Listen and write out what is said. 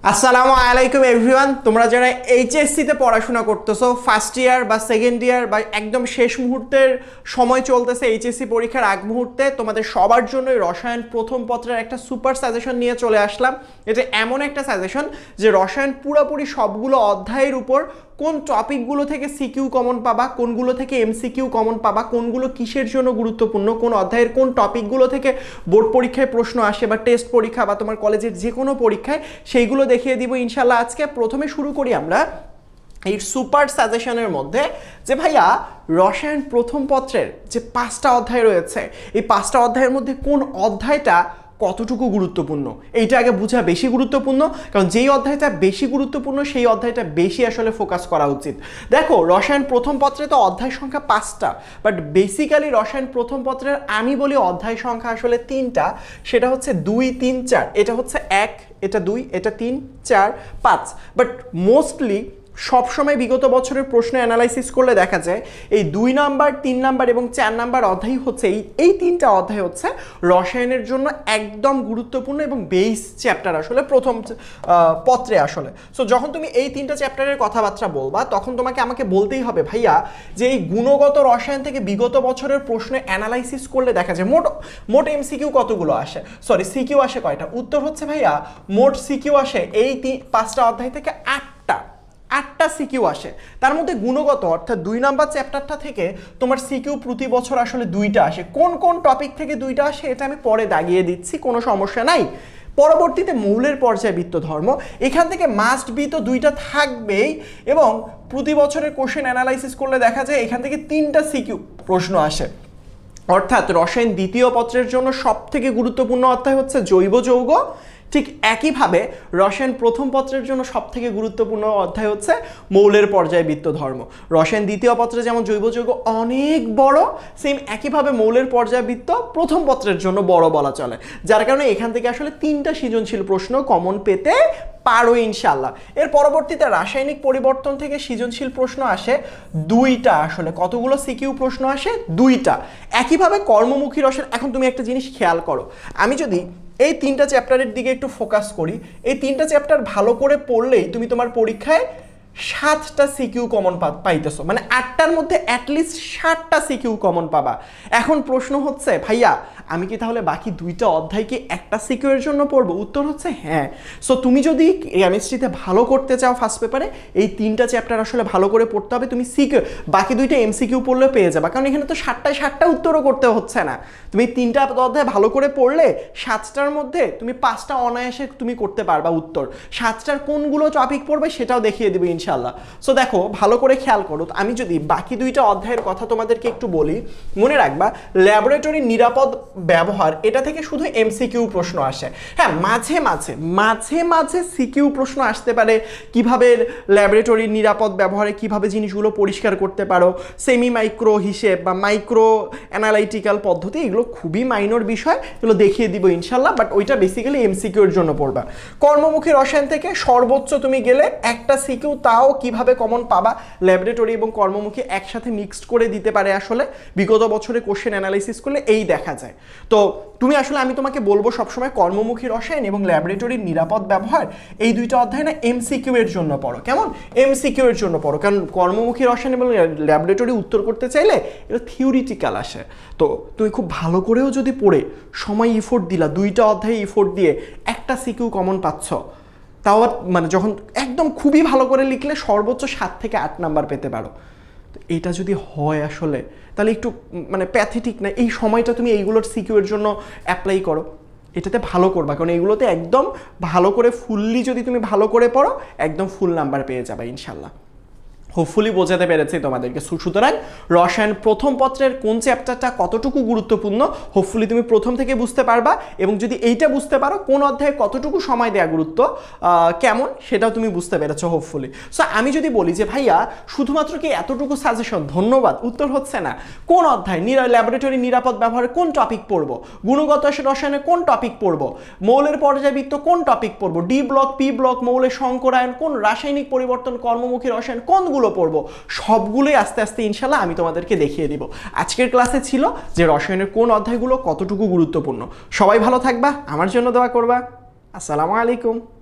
আসসালামু আলাইকুম এভরিওয়ান। তোমরা যারা এইচএসসিতে পড়াশোনা করতেছো, ফার্স্ট ইয়ার বা সেকেন্ড ইয়ার বা একদম শেষ মুহূর্তের সময় চলতেছে এইচএসসি পরীক্ষার আগ মুহূর্তে, তোমাদের সবার জন্য রসায়ন প্রথম পত্রের একটা সুপার সাজেশন নিয়ে চলে আসলাম। এটা এমন একটা সাজেশন যে রসায়ন পুরোপুরি সবগুলো অধ্যায়ের উপর কোন টপিকগুলো থেকে সিকিউ কমন পাবা, কোনগুলো থেকে এমসিকিউ কমন পাবা, কোনগুলো কিসের জন্য গুরুত্বপূর্ণ, কোন অধ্যায়ের কোন টপিকগুলো থেকে বোর্ড পরীক্ষায় প্রশ্ন আসে বা টেস্ট পরীক্ষা বা তোমার কলেজের যে কোনো পরীক্ষায়, সেইগুলো দেখিয়ে দিব ইনশাল্লাহ। আজকে প্রথমে শুরু করি আমরা এই সুপার সাজেশনের মধ্যে যে ভাইয়া রসায়ন প্রথম পত্রের যে 5টা অধ্যায় রয়েছে, এই 5টা অধ্যায়ের মধ্যে কোন অধ্যায়টা কতটুকু গুরুত্বপূর্ণ এইটা আগে বোঝা বেশি গুরুত্বপূর্ণ। কারণ যেই অধ্যায়টা বেশি গুরুত্বপূর্ণ সেই অধ্যায়টা বেশি আসলে ফোকাস করা উচিত। দেখো, রসায়ন প্রথম পত্রে তো অধ্যায় সংখ্যা 5টা, বাট বেসিক্যালি রসায়ন প্রথম পত্রের আমি বলি অধ্যায় সংখ্যা আসলে 3টা। সেটা হচ্ছে 2, 3, 4। এটা হচ্ছে 1, এটা 2, এটা 3, 4, 5। বাট মোস্টলি সবসময় বিগত বছরের প্রশ্ন অ্যানালাইসিস করলে দেখা যায় এই 2 নাম্বার, 3 নাম্বার এবং 4 নাম্বার অধ্যায় হচ্ছে এই 3টা অধ্যায় হচ্ছে রসায়নের জন্য একদম গুরুত্বপূর্ণ এবং বেস চ্যাপ্টার আসলে প্রথম পত্রে আসলে। সো যখন তুমি এই 3টা চ্যাপ্টারের কথাবার্তা বলবা তখন আমাকে বলতেই হবে ভাইয়া যে এই গুণগত রসায়ন থেকে বিগত বছরের প্রশ্ন অ্যানালাইসিস করলে দেখা যায় মোট এমসিকিউ কতগুলো আসে, সরি সিকিউ আসে কয়টা। উত্তর হচ্ছে ভাইয়া মোট সিকিউ আসে এই 5টা অধ্যায় থেকে 8টা সিকিউ আসে। তার মধ্যে গুণগত অর্থাৎ 2 নাম্বার চ্যাপ্টারটা থেকে তোমার সিকিউ প্রতি বছর আসলে 2টা আসে। কোন কোন টপিক থেকে 2টা আসে এটা আমি পরে দাগিয়ে দিচ্ছি, কোনো সমস্যা নাই। পরবর্তীতে মৌলের পর্যায়বৃত্ত ধর্ম, এখান থেকে মাস্ট বি তো 2টা থাকবেই এবং প্রতি বছরের কোশ্চেন অ্যানালাইসিস করলে দেখা যায় এখান থেকে 3টা সিকিউ প্রশ্ন আসে। অর্থাৎ রসায়ন দ্বিতীয় পত্রের জন্য সবথেকে গুরুত্বপূর্ণ অধ্যায় হচ্ছে জৈব যৌগ। ঠিক একইভাবে রসায়ন প্রথম পত্রের জন্য সবথেকে গুরুত্বপূর্ণ অধ্যায় হচ্ছে মৌলের পর্যায়বৃত্ত ধর্ম। রসায়ন দ্বিতীয় পত্রে যেমন জৈব যৌগ অনেক বড়, সেম একইভাবে মৌলের পর্যায়বৃত্ত প্রথম পত্রের জন্য বড় বলা চলে। যার কারণে এখান থেকে আসলে 3টা সৃজনশীল প্রশ্ন কমন পেতে পারো ইনশাল্লাহ। এর পরবর্তীতে রাসায়নিক পরিবর্তন থেকে সৃজনশীল প্রশ্ন আসে 2টা। আসলে কতগুলো সিকিউ প্রশ্ন আসে? 2টা। একইভাবে কর্মমুখী রসায়ন, এখন তুমি একটা জিনিস খেয়াল করো, আমি যদি এই 3টা চ্যাপ্টারের দিকে একটু ফোকাস করি, এই 3টা চ্যাপ্টার ভালো করে পড়লেই তুমি তোমার পরীক্ষায় 7টা সিকিউ কমন পাইতেছো, মানে 8টার মধ্যে অ্যাটলিস্ট 7টা সিকিউ কমন পাবা। এখন প্রশ্ন হচ্ছে ভাইয়া আমি কি তাহলে বাকি 2টা অধ্যায় কি একটা সিকিউ এর জন্য পড়বো? উত্তর হচ্ছে হ্যাঁ। সো তুমি যদি কেমিস্ট্রিতে ভালো করতে চাও ফার্স্ট পেপারে, এই 3টা চ্যাপ্টার আসলে ভালো করে পড়তে হবে। তুমি সিকিউ বাকি 2টা এমসিকিউ পড়লে পেয়ে যাবা, কারণ এখানে তো 7টা উত্তরও করতে হচ্ছে না। তুমি 3টা অধ্যায় ভালো করে পড়লে 7টার মধ্যে তুমি 5টা অনায়াসে তুমি করতে পারবা উত্তর। 7টার কোনগুলো টপিক পড়বে সেটাও দেখিয়ে দেবে ইনশাল্লাহ। সো দেখো, ভালো করে খেয়াল করো, আমি যদি বাকি 2টা অধ্যায়ের কথা তোমাদেরকে একটু বলি, মনে রাখবা ল্যাবরেটরি নিরাপদ ব্যবহার, এটা থেকে শুধু এমসিকিউ প্রশ্ন আসে। হ্যাঁ, মাঝে মাঝে সিকিউ প্রশ্ন আসতে পারে, কিভাবে ল্যাবরেটরি নিরাপদ ব্যবহারে কিভাবে জিনিসগুলো পরিষ্কার করতে পারো, সেমি মাইক্রো হিসেব বা মাইক্রো অ্যানালাইটিক্যাল পদ্ধতি, এগুলো খুবই মাইনর বিষয়, এগুলো দেখিয়ে দিব ইনশাল্লাহ। বাট ওইটা বেসিক্যালি এমসিকিউ এর জন্য পড়বা। কর্মমুখী রসায়ন থেকে সর্বোচ্চ তুমি গেলে একটা সিকিউ, তাও কিভাবে কমন পাবা, ল্যাবরেটরি এবং কর্মমুখী একসাথে মিক্সড করে দিতে পারে আসলে বিগত বছরে কোশ্চেন অ্যানালাইসিস করলে এই দেখা যায়। তো তুমি আসলে আমি তোমাকে বলবো সবসময় কর্মমুখী রসায়ন এবং ল্যাবরেটরির নিরাপদ ব্যবহার, এই 2টা অধ্যায় না এমসিকিউ এর জন্য পড়ো। কেমন? এমসিকিউ এর জন্য পড়ো, কারণ কর্মমুখী রসায়ন এবং ল্যাবরেটরি উত্তর করতে চাইলে এটা থিওরিটিক্যাল আসে। তো তুমি খুব ভালো করেও যদি পড়ে সময় ইফোর্ট দিলা, 2টা অধ্যায়ে ইফোর্ট দিয়ে একটা সিকিউ কমন পাচ্ছ, তাও মানে যখন একদম খুবই ভালো করে লিখলে সর্বোচ্চ 7 থেকে 8 নাম্বার পেতে পারো। তো এটা যদি হয় আসলে তাহলে একটু মানে প্যাথেটিক না, এই সময়টা তুমি এইগুলোর সিকিউ এর জন্য অ্যাপ্লাই করো, এটাতে ভালো করবা। কারণ এগুলোতে একদম ভালো করে ফুললি যদি তুমি ভালো করে পড়ো একদম ফুল নাম্বার পেয়ে যাবে ইনশাল্লাহ। হোপফুলি বোঝাতে পেরেছি তোমাদেরকে। সুতরাং রসায়ন প্রথম পত্রের কোন চ্যাপ্টারটা কতটুকু গুরুত্বপূর্ণ হোপফুলি তুমি প্রথম থেকে বুঝতে পারবা, এবং যদি এইটা বুঝতে পারো কোন অধ্যায়ে কতটুকু সময় দেওয়া গুরুত্ব কেমন, সেটাও তুমি বুঝতে পেরেছো হোপফুলি। সো আমি যদি বলি যে ভাইয়া শুধুমাত্র কি এতটুকু সাজেশন, ধন্যবাদ, উত্তর হচ্ছে না। কোন অধ্যায় ল্যাবরেটরি নিরাপদ ব্যবহারে কোন টপিক পড়বো, গুণগত রসায়নে কোন টপিক পড়বো, মৌলের পর্যায়বৃত্ত কোন টপিক পড়বো, ডি ব্লক, পি ব্লক, মৌলের সংকরায়ন কোন, রাসায়নিক পরিবর্তন, কর্মমুখী রসায়ন কোনগুলো পড়বো, সবগুলোই আস্তে আস্তে ইনশাল্লাহ আমি তোমাদেরকে দেখিয়ে দিব। আজকের ক্লাসে ছিল যে রসায়নের কোন অধ্যায়গুলো কতটুকু গুরুত্বপূর্ণ। সবাই ভালো থাকবা, আমার জন্য দোয়া করবা। আসসালামু আলাইকুম।